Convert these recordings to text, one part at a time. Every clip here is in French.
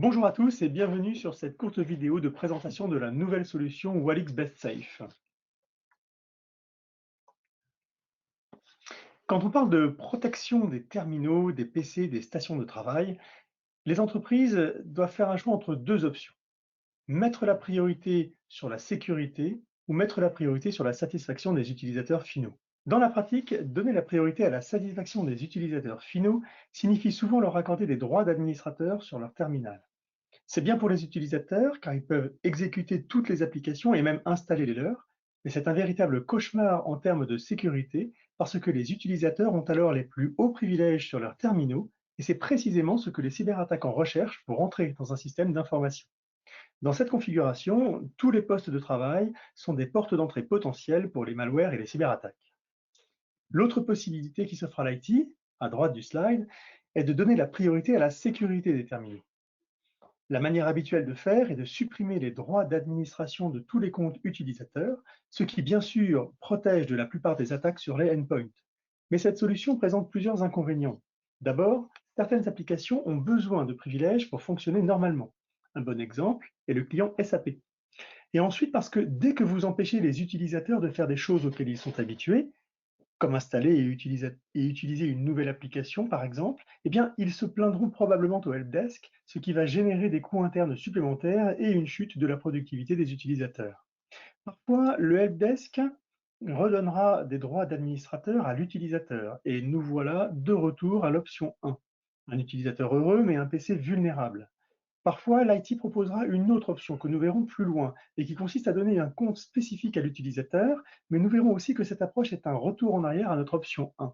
Bonjour à tous et bienvenue sur cette courte vidéo de présentation de la nouvelle solution Walix Best Safe. Quand on parle de protection des terminaux, des PC, des stations de travail, les entreprises doivent faire un choix entre deux options. Mettre la priorité sur la sécurité ou mettre la priorité sur la satisfaction des utilisateurs finaux. Dans la pratique, donner la priorité à la satisfaction des utilisateurs finaux signifie souvent leur accorder des droits d'administrateur sur leur terminal. C'est bien pour les utilisateurs car ils peuvent exécuter toutes les applications et même installer les leurs, mais c'est un véritable cauchemar en termes de sécurité parce que les utilisateurs ont alors les plus hauts privilèges sur leurs terminaux et c'est précisément ce que les cyberattaquants recherchent pour entrer dans un système d'information. Dans cette configuration, tous les postes de travail sont des portes d'entrée potentielles pour les malwares et les cyberattaques. L'autre possibilité qui s'offre à l'IT, à droite du slide, est de donner la priorité à la sécurité des terminaux. La manière habituelle de faire est de supprimer les droits d'administration de tous les comptes utilisateurs, ce qui bien sûr protège de la plupart des attaques sur les endpoints. Mais cette solution présente plusieurs inconvénients. D'abord, certaines applications ont besoin de privilèges pour fonctionner normalement. Un bon exemple est le client SAP. Et ensuite parce que dès que vous empêchez les utilisateurs de faire des choses auxquelles ils sont habitués, comme installer et utiliser une nouvelle application, par exemple, eh bien, ils se plaindront probablement au helpdesk, ce qui va générer des coûts internes supplémentaires et une chute de la productivité des utilisateurs. Parfois, le helpdesk redonnera des droits d'administrateur à l'utilisateur, et nous voilà de retour à l'option 1. Un utilisateur heureux, mais un PC vulnérable. Parfois, l'IT proposera une autre option que nous verrons plus loin et qui consiste à donner un compte spécifique à l'utilisateur, mais nous verrons aussi que cette approche est un retour en arrière à notre option 1.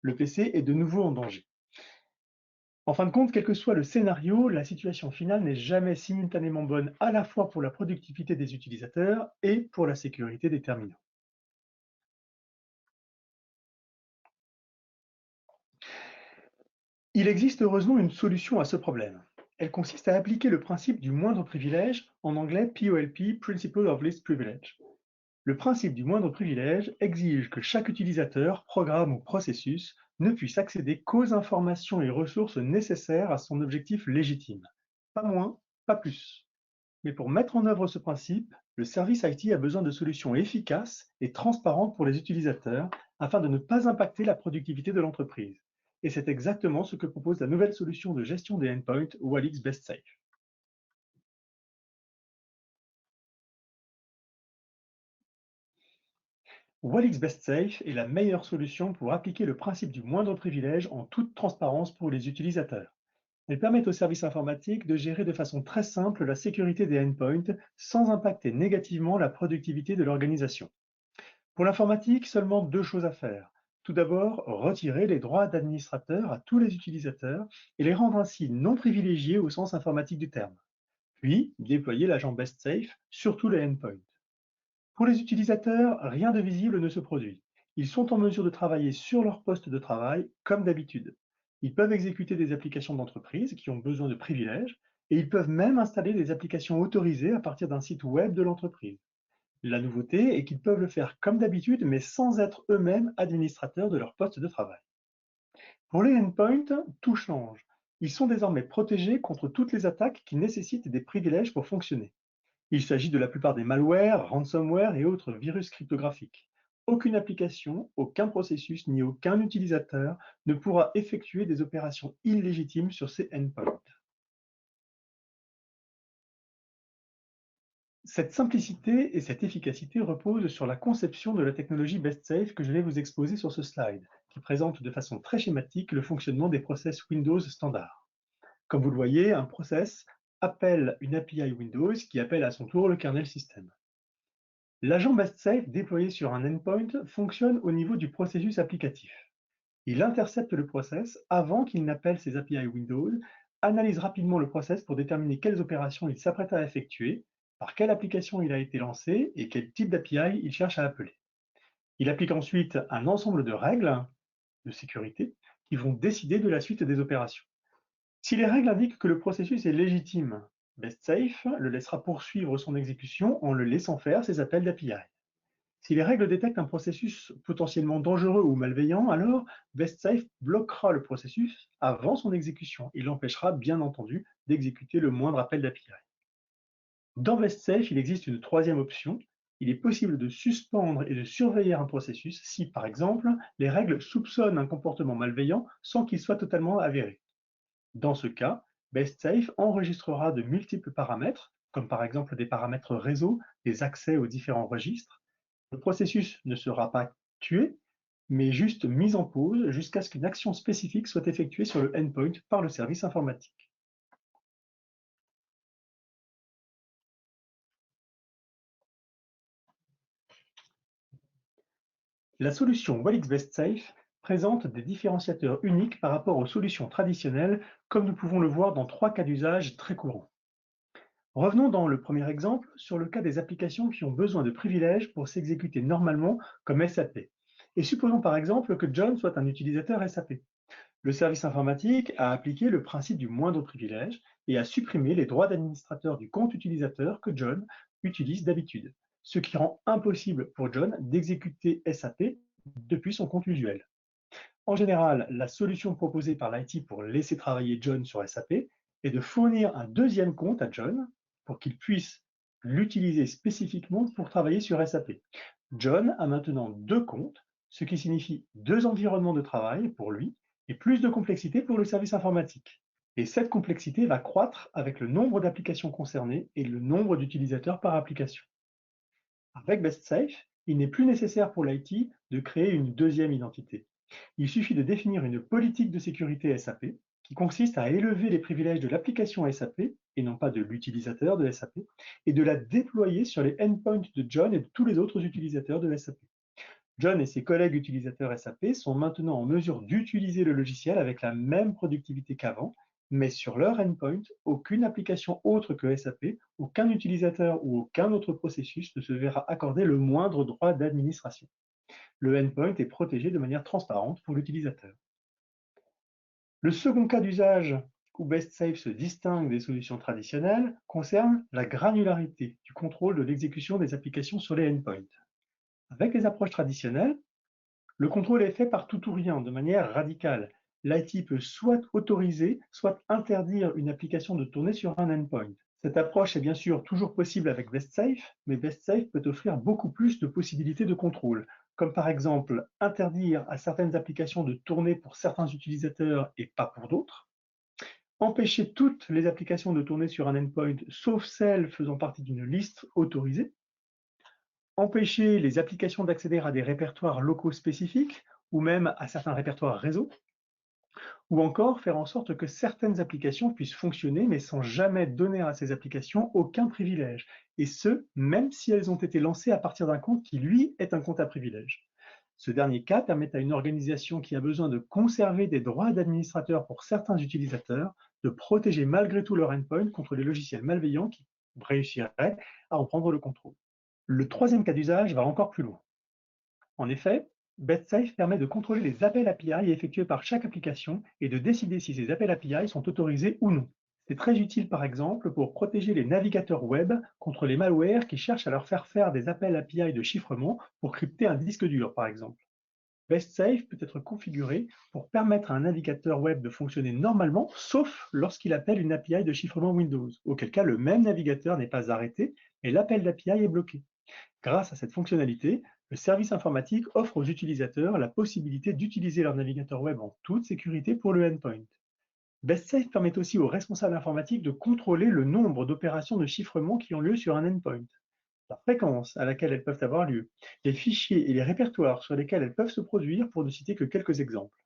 Le PC est de nouveau en danger. En fin de compte, quel que soit le scénario, la situation finale n'est jamais simultanément bonne à la fois pour la productivité des utilisateurs et pour la sécurité des terminaux. Il existe heureusement une solution à ce problème. Elle consiste à appliquer le principe du moindre privilège, en anglais POLP, Principle of Least Privilege. Le principe du moindre privilège exige que chaque utilisateur, programme ou processus ne puisse accéder qu'aux informations et ressources nécessaires à son objectif légitime. Pas moins, pas plus. Mais pour mettre en œuvre ce principe, le service IT a besoin de solutions efficaces et transparentes pour les utilisateurs afin de ne pas impacter la productivité de l'entreprise. Et c'est exactement ce que propose la nouvelle solution de gestion des endpoints Walix Best Safe. Walix Best Safe est la meilleure solution pour appliquer le principe du moindre privilège en toute transparence pour les utilisateurs. Elle permet aux services informatiques de gérer de façon très simple la sécurité des endpoints sans impacter négativement la productivité de l'organisation. Pour l'informatique, seulement deux choses à faire. Tout d'abord, retirer les droits d'administrateur à tous les utilisateurs et les rendre ainsi non privilégiés au sens informatique du terme. Puis, déployer l'agent Best Safe sur tous les endpoints. Pour les utilisateurs, rien de visible ne se produit. Ils sont en mesure de travailler sur leur poste de travail comme d'habitude. Ils peuvent exécuter des applications d'entreprise qui ont besoin de privilèges et ils peuvent même installer des applications autorisées à partir d'un site web de l'entreprise. La nouveauté est qu'ils peuvent le faire comme d'habitude mais sans être eux-mêmes administrateurs de leur poste de travail. Pour les endpoints, tout change. Ils sont désormais protégés contre toutes les attaques qui nécessitent des privilèges pour fonctionner. Il s'agit de la plupart des malwares, ransomware et autres virus cryptographiques. Aucune application, aucun processus ni aucun utilisateur ne pourra effectuer des opérations illégitimes sur ces endpoints. Cette simplicité et cette efficacité reposent sur la conception de la technologie BestSafe que je vais vous exposer sur ce slide, qui présente de façon très schématique le fonctionnement des process Windows standards. Comme vous le voyez, un process appelle une API Windows qui appelle à son tour le kernel system. L'agent BestSafe déployé sur un endpoint fonctionne au niveau du processus applicatif. Il intercepte le process avant qu'il n'appelle ses API Windows, analyse rapidement le process pour déterminer quelles opérations il s'apprête à effectuer, par quelle application il a été lancé et quel type d'API il cherche à appeler. Il applique ensuite un ensemble de règles de sécurité qui vont décider de la suite des opérations. Si les règles indiquent que le processus est légitime, BestSafe le laissera poursuivre son exécution en le laissant faire ses appels d'API. Si les règles détectent un processus potentiellement dangereux ou malveillant, alors BestSafe bloquera le processus avant son exécution. Il l'empêchera bien entendu d'exécuter le moindre appel d'API. Dans BestSafe, il existe une troisième option. Il est possible de suspendre et de surveiller un processus si, par exemple, les règles soupçonnent un comportement malveillant sans qu'il soit totalement avéré. Dans ce cas, BestSafe enregistrera de multiples paramètres, comme par exemple des paramètres réseau, des accès aux différents registres. Le processus ne sera pas tué, mais juste mis en pause jusqu'à ce qu'une action spécifique soit effectuée sur le endpoint par le service informatique. La solution Wellix BestSafe présente des différenciateurs uniques par rapport aux solutions traditionnelles, comme nous pouvons le voir dans trois cas d'usage très courants. Revenons dans le premier exemple sur le cas des applications qui ont besoin de privilèges pour s'exécuter normalement comme SAP. Et supposons par exemple que John soit un utilisateur SAP. Le service informatique a appliqué le principe du moindre privilège et a supprimé les droits d'administrateur du compte utilisateur que John utilise d'habitude, ce qui rend impossible pour John d'exécuter SAP depuis son compte usuel. En général, la solution proposée par l'IT pour laisser travailler John sur SAP est de fournir un deuxième compte à John pour qu'il puisse l'utiliser spécifiquement pour travailler sur SAP. John a maintenant deux comptes, ce qui signifie deux environnements de travail pour lui et plus de complexité pour le service informatique. Et cette complexité va croître avec le nombre d'applications concernées et le nombre d'utilisateurs par application. Avec BestSafe, il n'est plus nécessaire pour l'IT de créer une deuxième identité. Il suffit de définir une politique de sécurité SAP qui consiste à élever les privilèges de l'application SAP et non pas de l'utilisateur de SAP et de la déployer sur les endpoints de John et de tous les autres utilisateurs de SAP. John et ses collègues utilisateurs SAP sont maintenant en mesure d'utiliser le logiciel avec la même productivité qu'avant, mais sur leur endpoint, aucune application autre que SAP, aucun utilisateur ou aucun autre processus ne se verra accorder le moindre droit d'administration. Le endpoint est protégé de manière transparente pour l'utilisateur. Le second cas d'usage où BestSafe se distingue des solutions traditionnelles concerne la granularité du contrôle de l'exécution des applications sur les endpoints. Avec les approches traditionnelles, le contrôle est fait par tout ou rien, de manière radicale. L'IT peut soit autoriser, soit interdire une application de tourner sur un endpoint. Cette approche est bien sûr toujours possible avec BestSafe, mais BestSafe peut offrir beaucoup plus de possibilités de contrôle, comme par exemple interdire à certaines applications de tourner pour certains utilisateurs et pas pour d'autres, empêcher toutes les applications de tourner sur un endpoint sauf celles faisant partie d'une liste autorisée, empêcher les applications d'accéder à des répertoires locaux spécifiques ou même à certains répertoires réseau, ou encore faire en sorte que certaines applications puissent fonctionner mais sans jamais donner à ces applications aucun privilège, et ce, même si elles ont été lancées à partir d'un compte qui, lui, est un compte à privilège. Ce dernier cas permet à une organisation qui a besoin de conserver des droits d'administrateur pour certains utilisateurs de protéger malgré tout leur endpoint contre les logiciels malveillants qui réussiraient à en prendre le contrôle. Le troisième cas d'usage va encore plus loin. En effet, BestSafe permet de contrôler les appels API effectués par chaque application et de décider si ces appels API sont autorisés ou non. C'est très utile par exemple pour protéger les navigateurs web contre les malwares qui cherchent à leur faire des appels API de chiffrement pour crypter un disque dur par exemple. BestSafe peut être configuré pour permettre à un navigateur web de fonctionner normalement, sauf lorsqu'il appelle une API de chiffrement Windows, auquel cas le même navigateur n'est pas arrêté et l'appel d'API est bloqué. Grâce à cette fonctionnalité, le service informatique offre aux utilisateurs la possibilité d'utiliser leur navigateur web en toute sécurité pour le endpoint. BestSafe permet aussi aux responsables informatiques de contrôler le nombre d'opérations de chiffrement qui ont lieu sur un endpoint, la fréquence à laquelle elles peuvent avoir lieu, les fichiers et les répertoires sur lesquels elles peuvent se produire, pour ne citer que quelques exemples.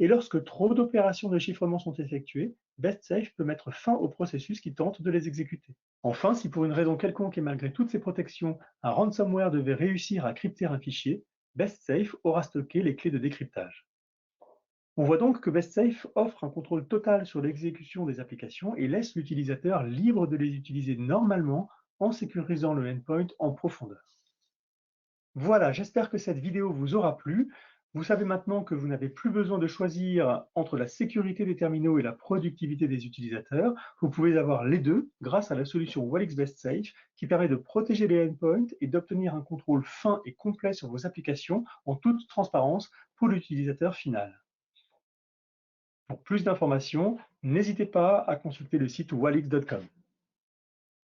Et lorsque trop d'opérations de chiffrement sont effectuées, BestSafe peut mettre fin au processus qui tente de les exécuter. Enfin, si pour une raison quelconque et malgré toutes ces protections, un ransomware devait réussir à crypter un fichier, BestSafe aura stocké les clés de décryptage. On voit donc que BestSafe offre un contrôle total sur l'exécution des applications et laisse l'utilisateur libre de les utiliser normalement en sécurisant le endpoint en profondeur. Voilà, j'espère que cette vidéo vous aura plu. Vous savez maintenant que vous n'avez plus besoin de choisir entre la sécurité des terminaux et la productivité des utilisateurs. Vous pouvez avoir les deux grâce à la solution Walix Best Safe qui permet de protéger les endpoints et d'obtenir un contrôle fin et complet sur vos applications en toute transparence pour l'utilisateur final. Pour plus d'informations, n'hésitez pas à consulter le site walix.com.